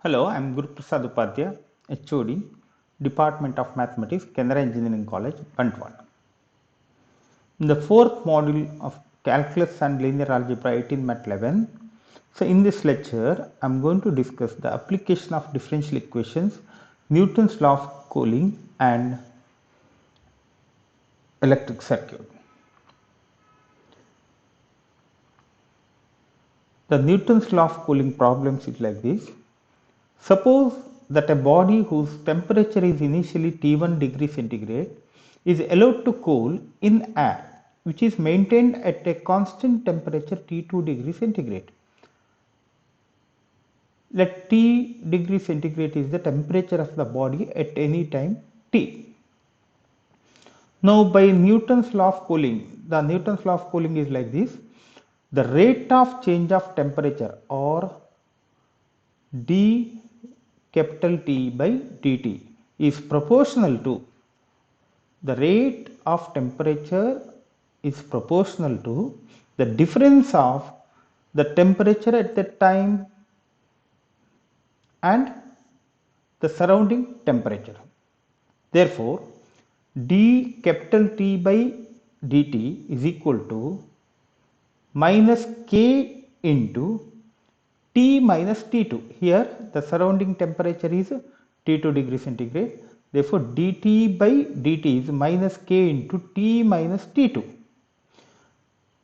Hello, I am Guru Prasad Upadhyay, HOD, Department of Mathematics, Kendra Engineering College, Bantwal. In the fourth module of Calculus and Linear Algebra 18 Mat 11, so in this lecture, I am going to discuss the application of differential equations, Newton's law of cooling and electric circuit. The Newton's law of cooling problems is like this. Suppose that a body whose temperature is initially T1 degree centigrade is allowed to cool in air which is maintained at a constant temperature T2 degree centigrade. Let T degree centigrade is the temperature of the body at any time T. Now by Newton's law of cooling, the Newton's law of cooling is like this. The rate of change of temperature or d capital T by dt is proportional to the rate of temperature is proportional to the difference of the temperature at that time and the surrounding temperature. Therefore, d capital T by dt is equal to minus k into T minus T2. Here the surrounding temperature is T2 degree centigrade. Therefore, dt by dt is minus k into T minus T2.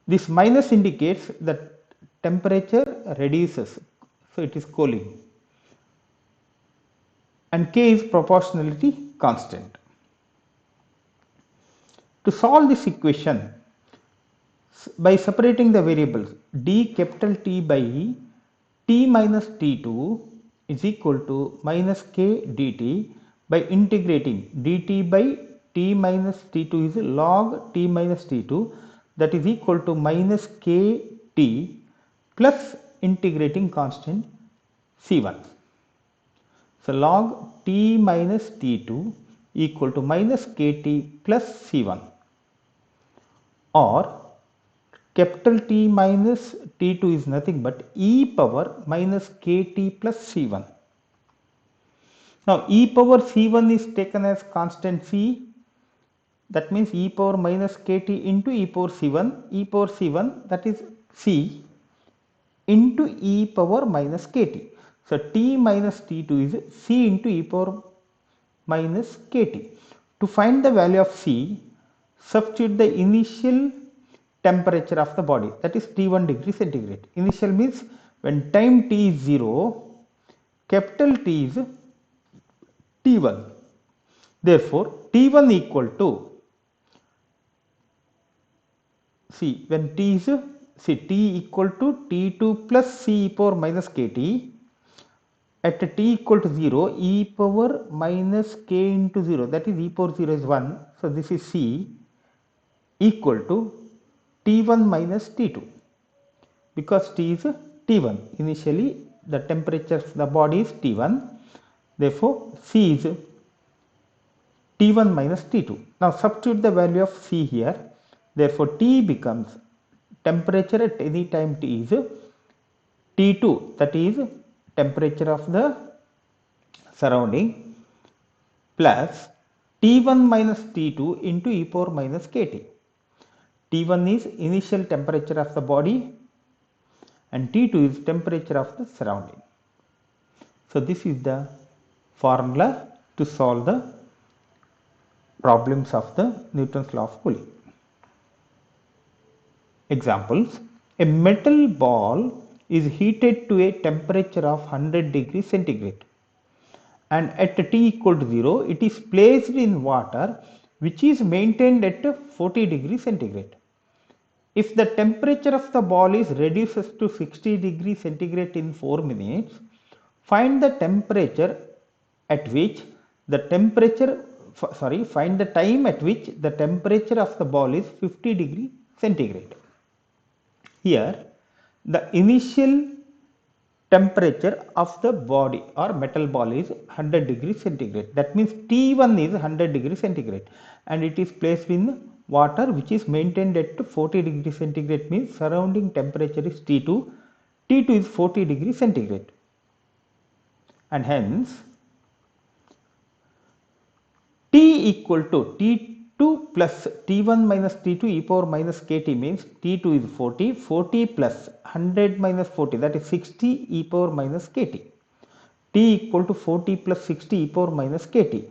This minus indicates that temperature reduces, so it is cooling, and k is proportionality constant. To solve this equation, by separating the variables, d capital T by T minus T2 is equal to minus k dt by integrating dt by T minus T2 is log T minus T2, that is equal to minus k T plus integrating constant C1. So log T minus T2 equal to minus kt plus C1, or capital T minus T2 is nothing but e power minus kt plus C1. Now e power C1 is taken as constant C, that means e power minus kt into e power C1 that is C into e power minus kt. So T minus T2 is C into e power minus kt. To find the value of C, substitute the initial temperature of the body, that is T1 degree centigrade. Initial means when time T is 0, capital T is T1. Therefore, T1 equal to, see, when T is, see, T equal to T2 plus C e power minus kt. At T equal to 0, e power minus k into 0, that is e power 0 is 1. So this is C equal to T1 minus T2, because T is T1. Initially the temperature of the body is T1. Therefore, C is T1 minus T2. Now substitute the value of C here. Therefore, T becomes temperature at any time T is T2, that is temperature of the surrounding, plus T1 minus T2 into e power minus kt. T1 is initial temperature of the body and T2 is temperature of the surrounding. So this is the formula to solve the problems of the Newton's law of cooling. Examples: a metal ball is heated to a temperature of 100 degrees centigrade, and at T equal to 0 it is placed in water which is maintained at 40 degrees centigrade. If the temperature of the ball is reduces to 60 degrees centigrade in 4 minutes, find the temperature at which the find the time at which the temperature of the ball is 50 degrees centigrade. Here the initial temperature of the body or metal ball is 100 degrees centigrade. That means T1 is 100 degrees centigrade and it is placed in water which is maintained at 40 degrees centigrade, means surrounding temperature is T2. T2 is 40 degrees centigrade and hence T equal to T2 plus T1 minus T2 e power minus kt means T2 is 40, 40 plus 100 minus 40, that is 60 e power minus kt. T equal to 40 plus 60 e power minus kt.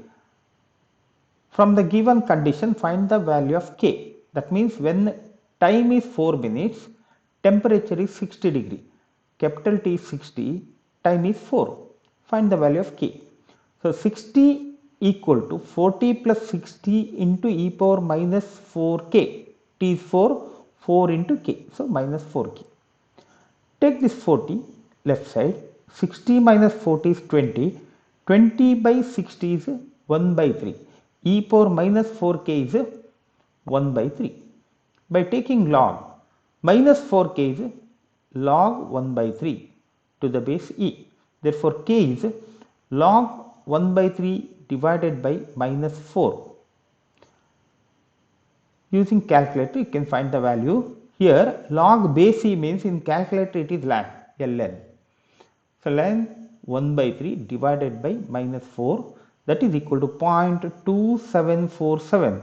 From the given condition, find the value of k. That means when time is 4 minutes, temperature is 60 degree. Capital T is 60, time is 4. Find the value of k. So 60 equal to 40 plus 60 into e power minus 4k. T is 4, 4 into k. So minus 4k. Take this 40 left side. 60 minus 40 is 20. 20 by 60 is 1 by 3. E power minus 4k is 1 by 3. By taking log, minus 4k is log 1 by 3 to the base e. Therefore, k is log 1 by 3 divided by minus 4. Using calculator, you can find the value. Here, log base e means in calculator it is ln. So, ln 1 by 3 divided by minus 4, that is equal to 0.2747.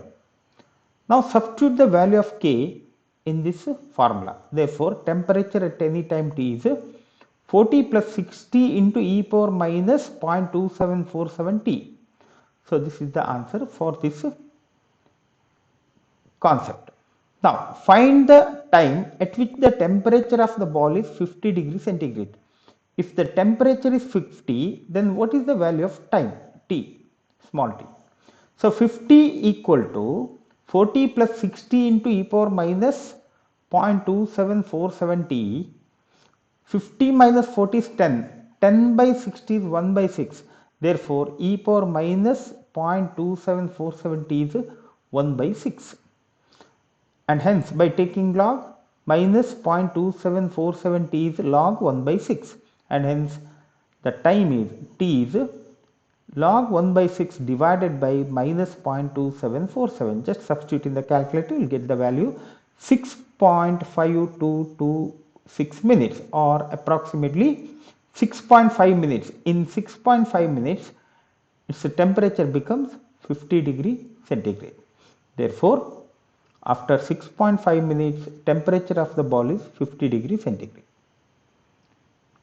Now, substitute the value of k in this formula. Therefore, temperature at any time t is 40 plus 60 into e power minus 0.2747 t. So, this is the answer for this concept. Now, find the time at which the temperature of the ball is 50 degrees centigrade. If the temperature is 50, then what is the value of time t, small t? So, 50 equal to 40 plus 60 into e power minus 0.2747 t. 50 minus 40 is 10. 10 by 60 is 1 by 6. Therefore, e power minus 0.2747 t is 1 by 6. And hence, by taking log, minus 0.2747 t is log 1 by 6. And hence, the time is t is log 1 by 6 divided by minus 0.2747. Just substitute in the calculator, you will get the value 6.5226 minutes or approximately 6.5 minutes. In 6.5 minutes, its temperature becomes 50 degree centigrade. Therefore, after 6.5 minutes, temperature of the ball is 50 degree centigrade.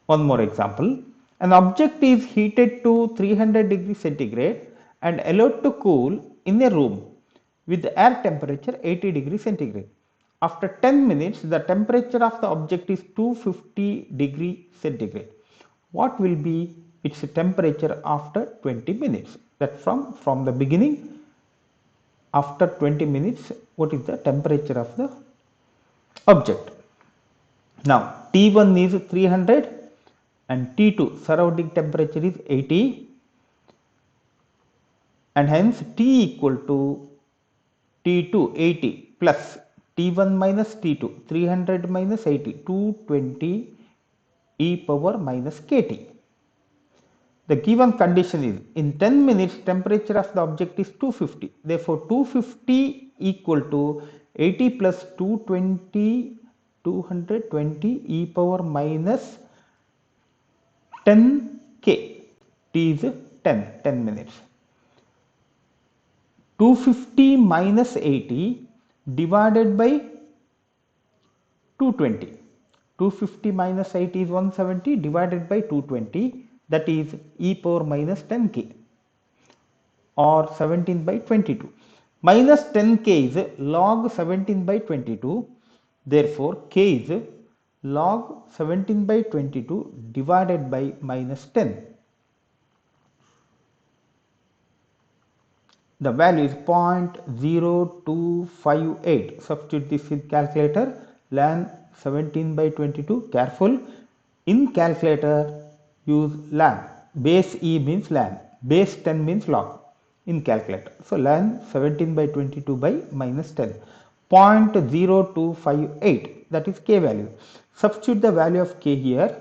One more example. An object is heated to 300 degree centigrade and allowed to cool in a room with air temperature 80 degree centigrade. After 10 minutes, the temperature of the object is 250 degree centigrade. What will be its temperature after 20 minutes? That from the beginning, after 20 minutes, what is the temperature of the object? Now, T1 is 300 and T2 surrounding temperature is 80 and hence T equal to T2 80 plus T1 minus T2 300 minus 80 220 e power minus kt. The given condition is in 10 minutes temperature of the object is 250. Therefore, 250 equal to 80 plus 220 e power minus 10k. T is 10 minutes. 250 minus 80 divided by 220. 250 minus 80 is 170 divided by 220, that is e power minus 10k or 17 by 22. Minus 10k is log 17 by 22. Therefore, k is log 17 by 22 divided by minus 10. The value is 0.0258. Substitute this in calculator. Ln 17 by 22. Careful. In calculator, use ln. Base e means ln. Base 10 means log in calculator. So, ln 17 by 22 by minus 10. 0.0258, that is k value. Substitute the value of k here.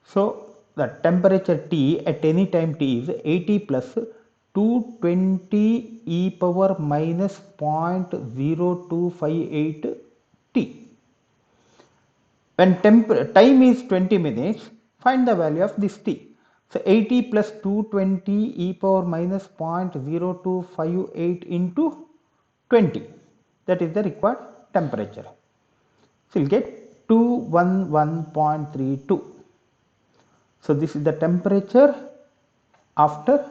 So, the temperature T at any time T is 80 plus 220 e power minus 0.0258 T. When time is 20 minutes, find the value of this T. So 80 plus 220 e power minus 0.0258 into 20. That is the required temperature. So you'll get 211.32. So this is the temperature after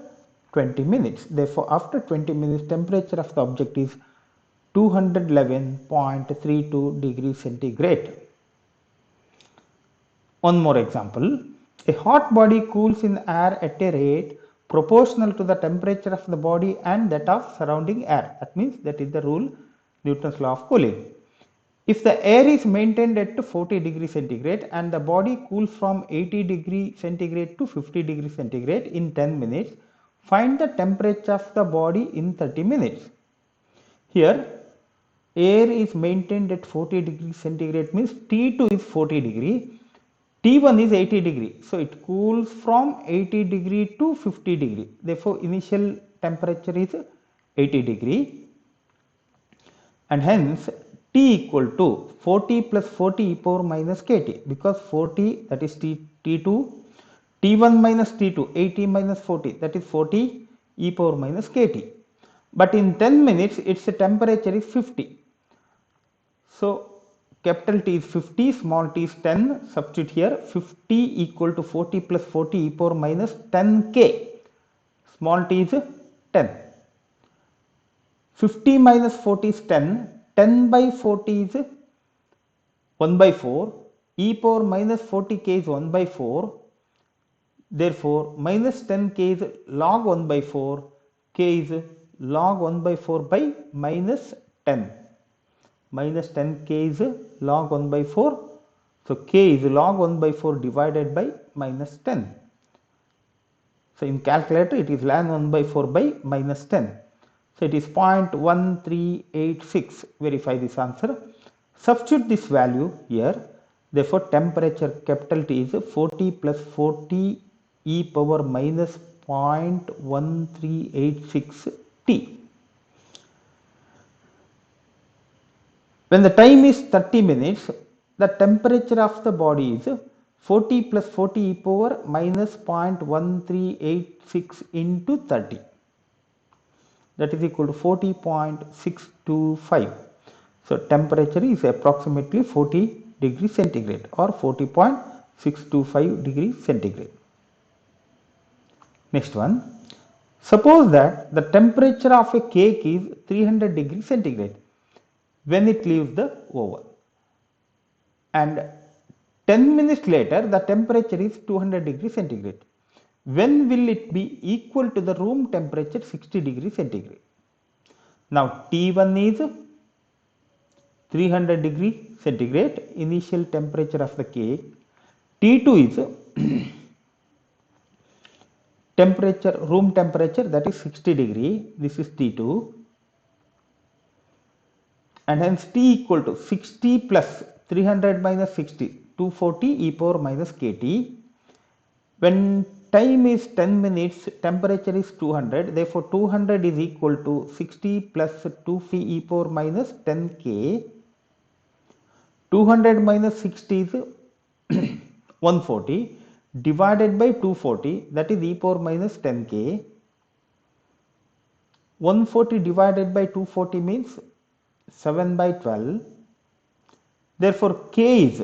20 minutes. Therefore, after 20 minutes, temperature of the object is 211.32 degrees centigrade. One more example. A hot body cools in air at a rate proportional to the temperature of the body and that of surrounding air. That means that is the rule, Newton's law of cooling. If the air is maintained at 40 degrees centigrade and the body cools from 80 degrees centigrade to 50 degrees centigrade in 10 minutes, find the temperature of the body in 30 minutes. Here, air is maintained at 40 degrees centigrade means T2 is 40 degree, T1 is 80 degree. So it cools from 80 degree to 50 degree. Therefore, initial temperature is 80 degree. And hence T equal to 40 plus 40 e power minus kT, because 40 that is T2, T1 minus T2, 80 minus 40 that is 40 e power minus kT. But in 10 minutes its temperature is 50. So capital T is 50, small t is 10, substitute here 50 equal to 40 plus 40 e power minus 10k, small t is 10. 50 minus 40 is 10, 10 by 40 is 1 by 4, e power minus 40k is 1 by 4, therefore minus 10k is log 1 by 4, k is log 1 by 4 by minus 10, minus 10k is log 1 by 4, so k is log 1 by 4 divided by minus 10. So in calculator it is ln 1 by 4 by minus 10. So it is 0.1386. Verify this answer. Substitute this value here. Therefore, temperature capital T is 40 plus 40 e power minus 0.1386 T. When the time is 30 minutes, the temperature of the body is 40 plus 40 e power minus 0.1386 into 30. That is equal to 40.625. So temperature is approximately 40 degrees centigrade or 40.625 degrees centigrade. Next one. Suppose that the temperature of a cake is 300 degrees centigrade when it leaves the oven, and 10 minutes later the temperature is 200 degrees centigrade. When will it be equal to the room temperature 60 degrees centigrade? Now T1 is 300 degrees centigrade, initial temperature of the cake. T2 is temperature, room temperature, that is 60 degree. This is T2. And hence T equal to 60 plus 300 minus 60, 240 e power minus kT. When time is 10 minutes, temperature is 200. Therefore, 200 is equal to 60 plus 250 e power minus 10k. 200 minus 60 is 140 divided by 240, that is e power minus 10k. 140 divided by 240 means 7 by 12. Therefore, k is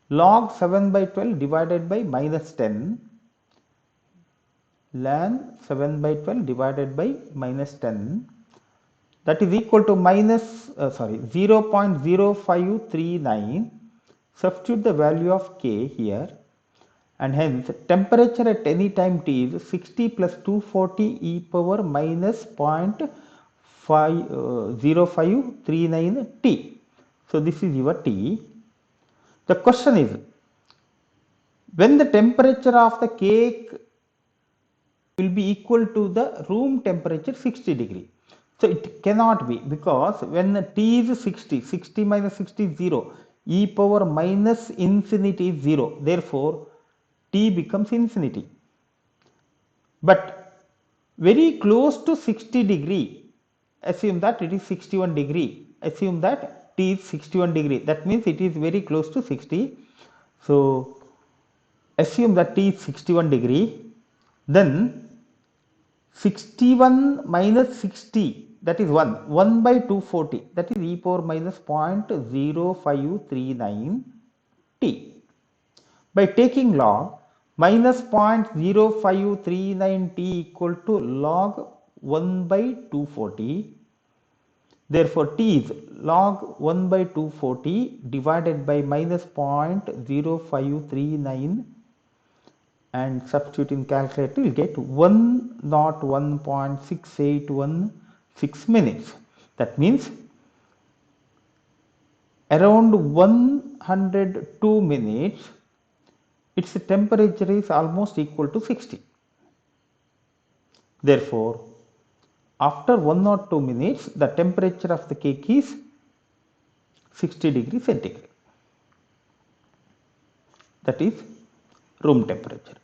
log 7 by 12 divided by minus 10, ln 7 by 12 divided by minus 10, that is equal to minus 0.0539. Substitute the value of k here, and hence temperature at any time t is 60 plus 240 e power minus 0.0539 t. So this is your t. The question is, when the temperature of the cake will be equal to the room temperature 60 degree. So it cannot be, because when t is 60, 60 minus 60 is 0, e power minus infinity is 0. Therefore, T becomes infinity. But very close to 60 degree, assume that it is 61 degree, assume that T is 61 degree, that means it is very close to 60. So assume that T is 61 degree, then 61 minus 60, that is 1 by 240, that is e power minus 0.0539 T. By taking log, minus 0.0539 T equal to log 1 by 240. Therefore, T is log 1 by 240 divided by minus 0.0539, and substitute in calculator, you get 101.6816 minutes. That means around 102 minutes, its temperature is almost equal to 60. Therefore, after 102 minutes, the temperature of the cake is 60 degrees centigrade. That is room temperature.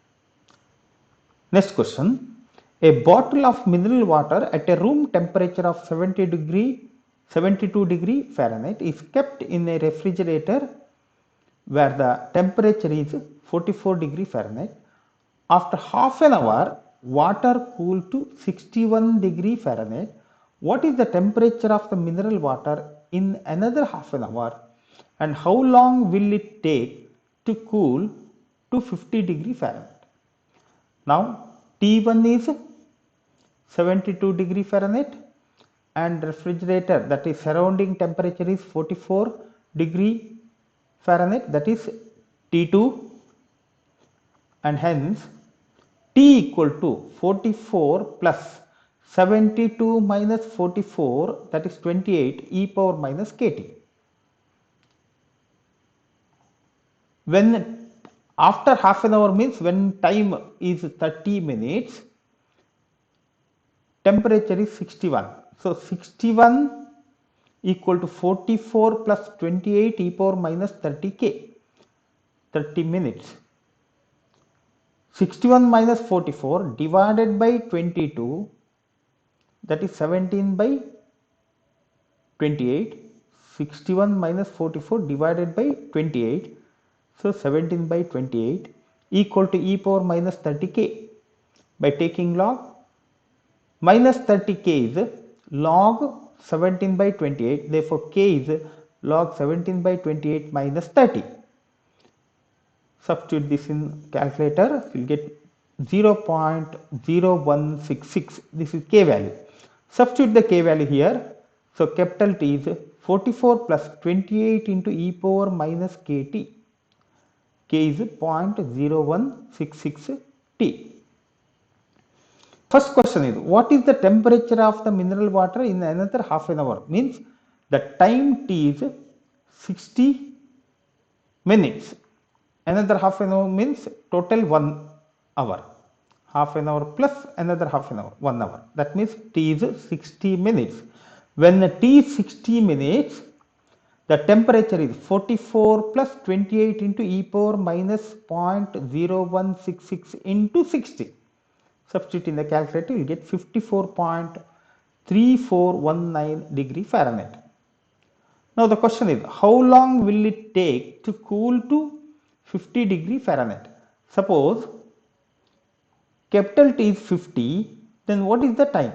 Next question. A bottle of mineral water at a room temperature of 72 degree Fahrenheit is kept in a refrigerator where the temperature is 44 degree Fahrenheit. After half an hour, water cooled to 61 degree Fahrenheit. What is the temperature of the mineral water in another half an hour, and how long will it take to cool to 50 degree Fahrenheit? Now T1 is 72 degree Fahrenheit and refrigerator, that is surrounding temperature, is 44 degree Fahrenheit, that is T2, and hence T equal to 44 plus 72 minus 44, that is 28 e power minus kt. When after half an hour means when time is 30 minutes, temperature is 61. So 61 equal to 44 plus 28 e power minus 30k, 30 minutes. 61 minus 44 divided by 22, that is 17 by 28. 61 minus 44 divided by 28, so 17 by 28 equal to e power minus 30k. By taking log, minus 30k is log 17 by 28, therefore k is log 17 by 28 minus 30. Substitute this in calculator, you will get 0.0166, this is k value. Substitute the k value here, so capital T is 44 plus 28 into e power minus kt, k is 0.0166 T. First question is, what is the temperature of the mineral water in another half an hour? Means the time T is 60 minutes. Another half an hour means total 1 hour. Half an hour plus another half an hour, 1 hour. That means T is 60 minutes. When T is 60 minutes, the temperature is 44 plus 28 into e power minus 0.0166 into 60. Substitute in the calculator, you will get 54.3419 degree Fahrenheit. Now the question is, how long will it take to cool to 50 degree Fahrenheit? Suppose capital T is 50, then what is the time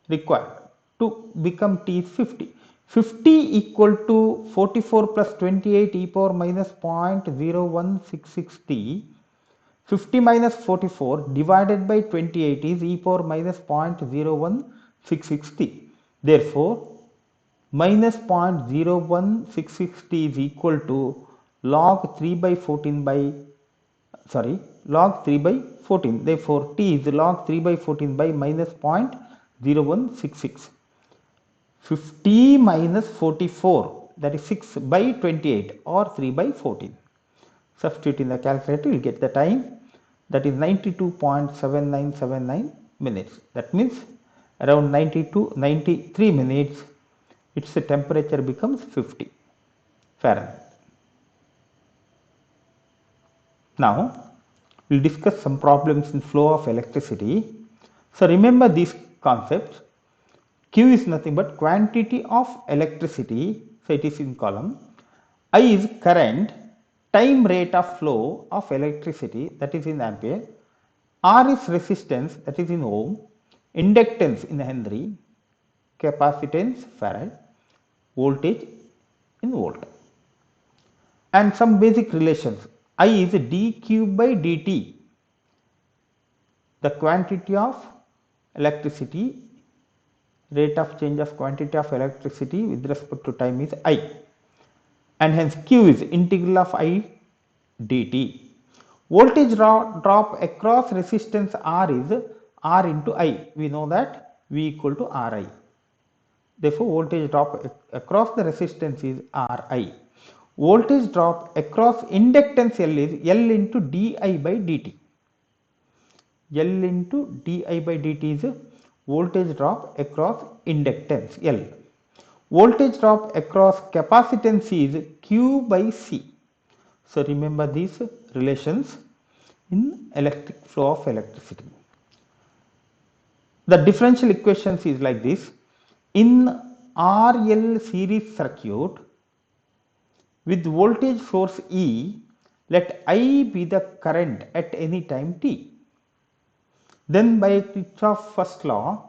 required to become T is 50? 50 equal to 44 plus 28 e power minus 0.0166 T. 50 minus 44 divided by 28 is e power minus 0.0166 T. Therefore, minus 0.0166 T is equal to log 3 by 14 by, log 3 by 14. Therefore, T is log 3 by 14 by minus 0.0166. 50 minus 44, that is 6 by 28 or 3 by 14. Substitute in the calculator, you will get the time, that is 92.7979 minutes. That means around 93 minutes, its temperature becomes 50 Fahrenheit. Now We'll discuss some problems in flow of electricity. So remember these concepts. Q is nothing but quantity of electricity, so it is in column. I is current, time rate of flow of electricity, that is in ampere. R is resistance, that is in ohm. Inductance in Henry. Capacitance farad. Voltage in volt. And some basic relations. I is dq by dt, the quantity of electricity, rate of change of quantity of electricity with respect to time is I, and hence Q is integral of I dt. Voltage drop across resistance R is R into I. We know that V equal to Ri. Therefore, voltage drop across the resistance is Ri. Voltage drop across inductance L is L into di by dt. L into di by dt is voltage drop across inductance L. Voltage drop across capacitance is Q by C. So remember these relations in electric flow of electricity. The differential equations is like this. In RL series circuit with voltage source E, let I be the current at any time t. Then by Kirchhoff's first law,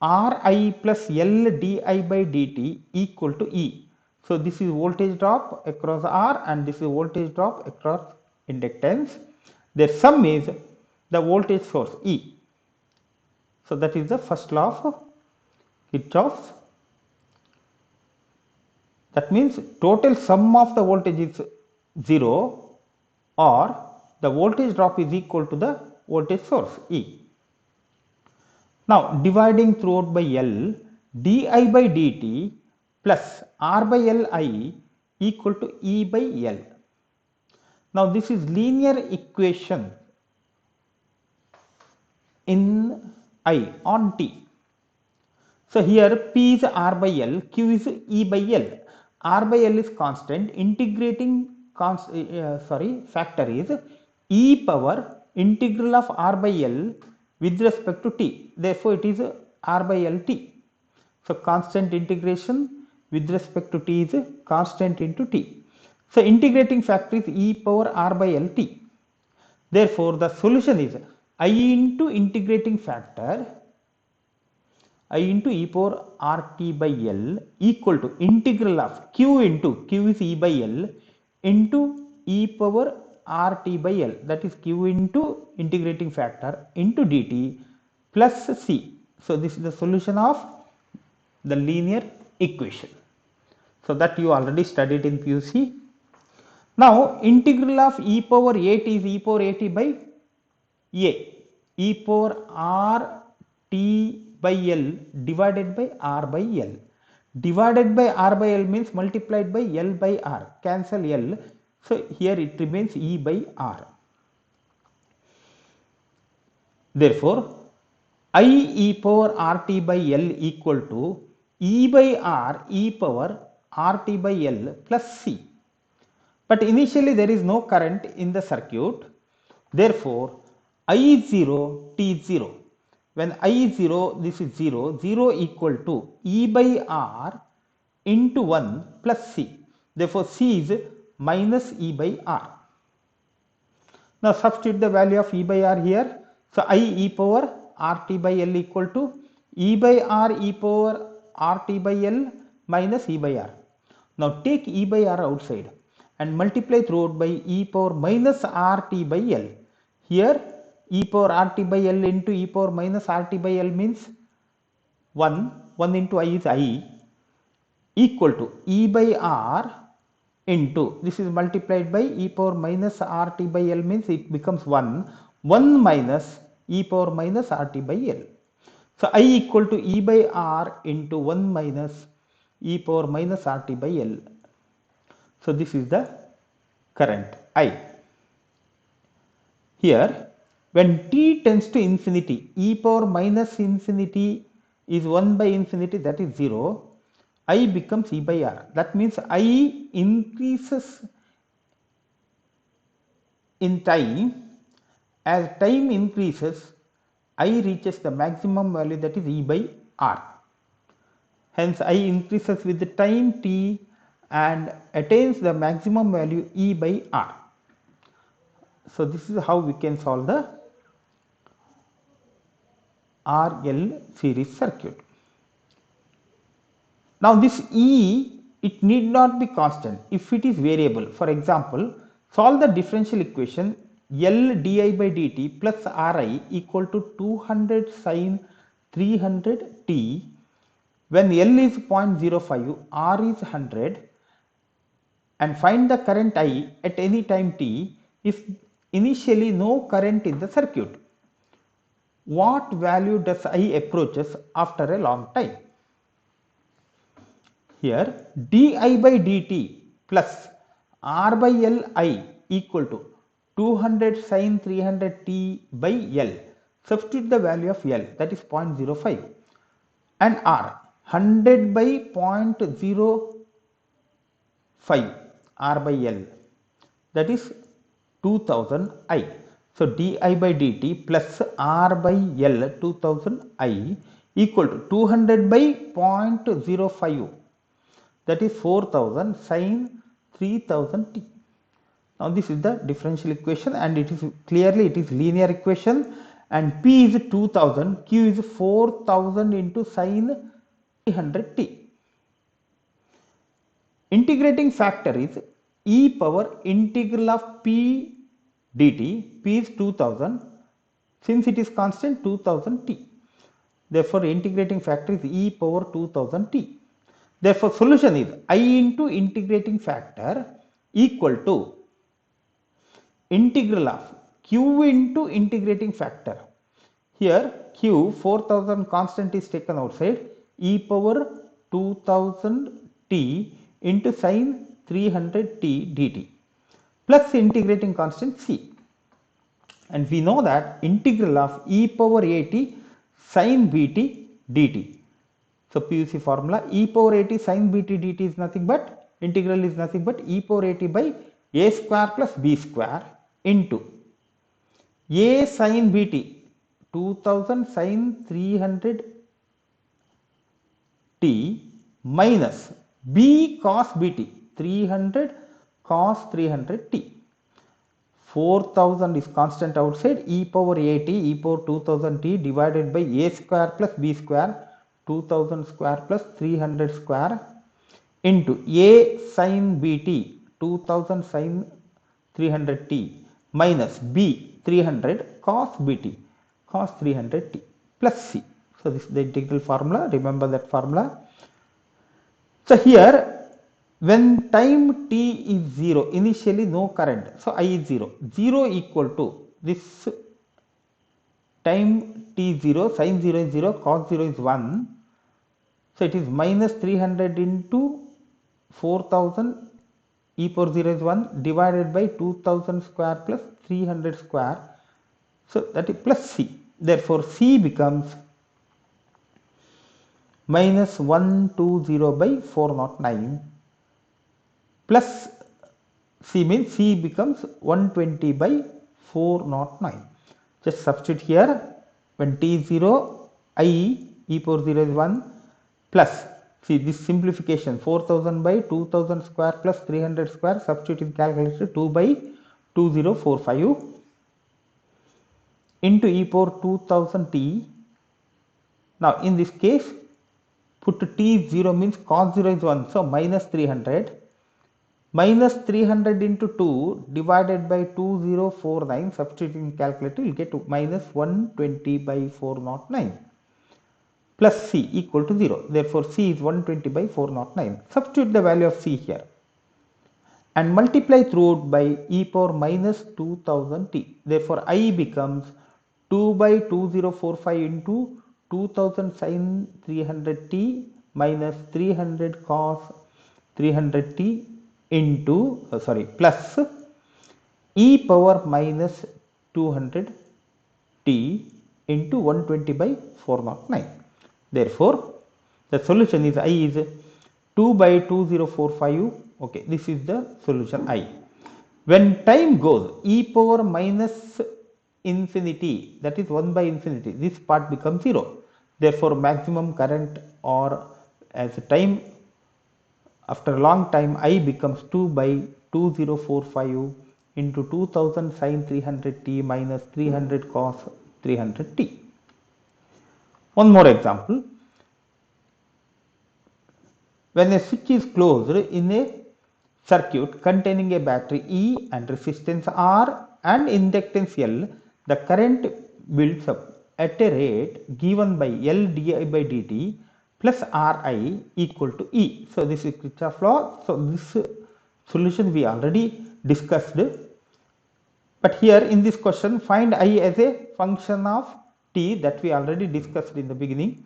Ri plus L di by dt equal to E. So this is voltage drop across R and this is voltage drop across inductance. Their sum is the voltage source E. So that is the first law of Kirchhoff's. That means total sum of the voltage is 0 or the voltage drop is equal to the voltage source E. Now dividing throughout by L, di by dt plus R by Li equal to E by L. Now this is linear equation in I on T. So here P is R by L, Q is E by L. R by L is constant, integrating factor is E power integral of R by L with respect to T. Therefore it is R by L T. So constant integration with respect to T is constant into T. So integrating factor is E power R by L T. Therefore the solution is I into integrating factor I into e power RT by L equal to integral of Q into Q is E by L into e power RT by L, that is Q into integrating factor into dt plus C. So this is the solution of the linear equation. So that you already studied in PUC. Now integral of e power at is e power at by a, e power R T by L divided by R by L. Divided by R by L means multiplied by L by R. Cancel L. So here it remains E by R. Therefore, I e power RT by L equal to E by R e power RT by L plus C. But initially there is no current in the circuit. Therefore, I is 0, T is 0. When I is 0, this is 0, 0 equal to E by R into 1 plus C. Therefore, C is minus E by R. Now, substitute the value of E by R here. So, I e power RT by L equal to E by R e power RT by L minus E by R. Now, take E by R outside and multiply throughout by e power minus RT by L. Here e power RT by L into e power minus RT by L means 1 into I is I equal to e by R into, this is multiplied by e power minus RT by L means it becomes 1 minus e power minus RT by L. So I equal to e by R into 1 minus e power minus RT by L. So this is the current I. Here when t tends to infinity, e power minus infinity is 1 by infinity, that is 0. I becomes E by R. That means I increases in time as time increases, I reaches the maximum value, that is E by R. Hence I increases with the time t and attains the maximum value E by R. So this is how we can solve the RL series circuit. Now this E, it need not be constant if it is variable. For example, solve the differential equation L di by dt plus Ri equal to 200 sin 300 t when L is 0.05, R is 100, and find the current I at any time t if initially no current in the circuit. What value does I approaches after a long time? Here di by dt plus R by L I equal to 200 sin 300 t by L. Substitute the value of L, that is 0.05, and R 100 by 0.05 R by L, that is 2000 I. So di by dt plus R by L 2000 I equal to 200 by 0.05, that is 4000 sin 3000 t. Now this is the differential equation, and it is clearly it is linear equation, and P is 2000, Q is 4000 into sin 300 t. Integrating factor is e power integral of P dt. P is 2000, since it is constant 2000 t. Therefore integrating factor is e power 2000 t. Therefore solution is I into integrating factor equal to integral of Q into integrating factor. Here Q 4000 constant is taken outside, e power 2000 t into sin 300 t dt plus integrating constant c. And we know that integral of e power at sin bt dt. So PUC formula, e power at sin bt dt is nothing but, integral is nothing but e power at by a square plus b square into a sin bt 2000 sin 300 t minus b cos bt 300 cos 300 t. 4000 is constant outside, e power at e power 2000 t divided by a square plus b square 2000 square plus 300 square into a sin bt 2000 sin 300 t minus b 300 cos bt cos 300 t plus c. So this is the integral formula, remember that formula. So here when time t is 0, initially no current, so I is 0, 0 equal to this time t 0, sin 0 is 0, cos 0 is 1. So it is minus 300 into 4000 e power 0 is 1 divided by 2000 square plus 300 square. So that is plus c. Therefore c becomes minus 120 by 409 plus c, means c becomes 120 by 409. Just substitute here, when t is 0, I e power 0 is 1 plus, see this simplification, 4000 by 2000 square plus 300 square, substitute in calculator 2 by 2045 into e power 2000 t. Now in this case put t is 0 means cos 0 is 1, so minus 300. Minus 300 into 2 divided by 2049, substituting calculator, you will get minus 120 by 409 plus c equal to 0. Therefore c is 120 by 409. Substitute the value of c here and multiply throughout by e power minus 2000 t. Therefore I becomes 2 by 2045 into 2000 sin 300 t minus 300 cos 300 t into plus e power minus 200 t into 120 by 409. Therefore the solution is I is 2 by 2045. Okay, this is the solution I. When time goes, e power minus infinity, that is 1 by infinity, this part becomes 0. Therefore, maximum current, or as time after a long time, I becomes 2 by 2045 into 2000 sin 300t minus 300 cos 300t. One more example. When a switch is closed in a circuit containing a battery E and resistance R and inductance L, the current builds up at a rate given by L di by dt plus Ri equal to E. So this is Kirchhoff's law. So this solution we already discussed. But here in this question, find I as a function of t, that we already discussed in the beginning.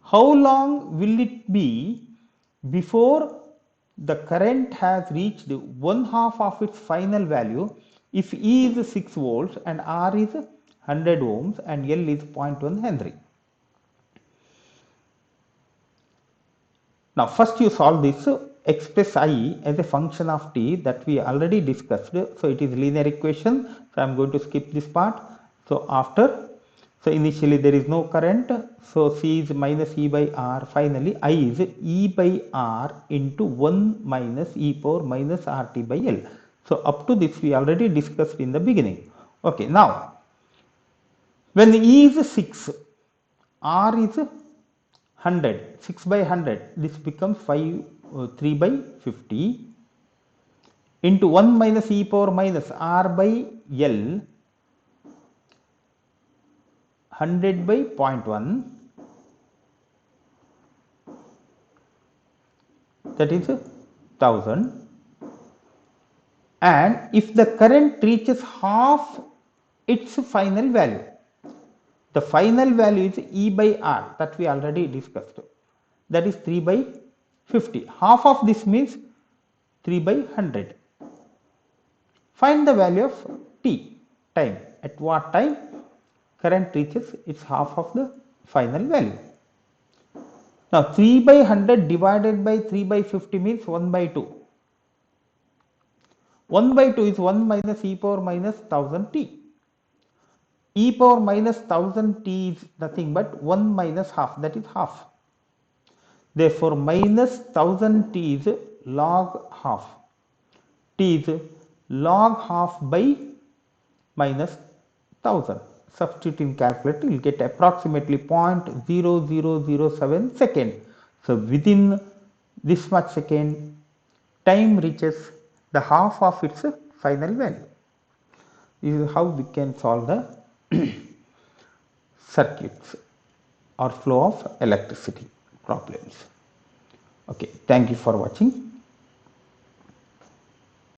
How long will it be before the current has reached 1/2 of its final value if E is 6 volts and R is 100 ohms and L is 0.1 Henry? Now first you solve this, express I as a function of t, that we already discussed. So it is linear equation. So I am going to skip this part. So so initially there is no current. So C is minus E by R. Finally I is E by R into 1 minus E power minus RT by L. So up to this we already discussed in the beginning. Okay, now when E is 6, R is 100, 6 by 100, this becomes 3 by 50 into 1 minus E power minus R by L, 100 by 0.1, that is 1000. And if the current reaches half its final value, the final value is E by R, that we already discussed, that is 3 by 50. Half of this means 3 by 100. Find the value of t, time. At what time current reaches its half of the final value. Now 3 by 100 divided by 3 by 50 means 1 by 2. 1 by 2 is 1 minus E power minus 1000t. E power minus 1000t is nothing but 1 minus half, that is half. Therefore minus 1000t is log half. T is log half by minus 1000. Substitute in calculator, you will get approximately 0.0007 second. So within this much second, time reaches the half of its final value. This is how we can solve the circuits or flow of electricity problems. Okay, thank you for watching.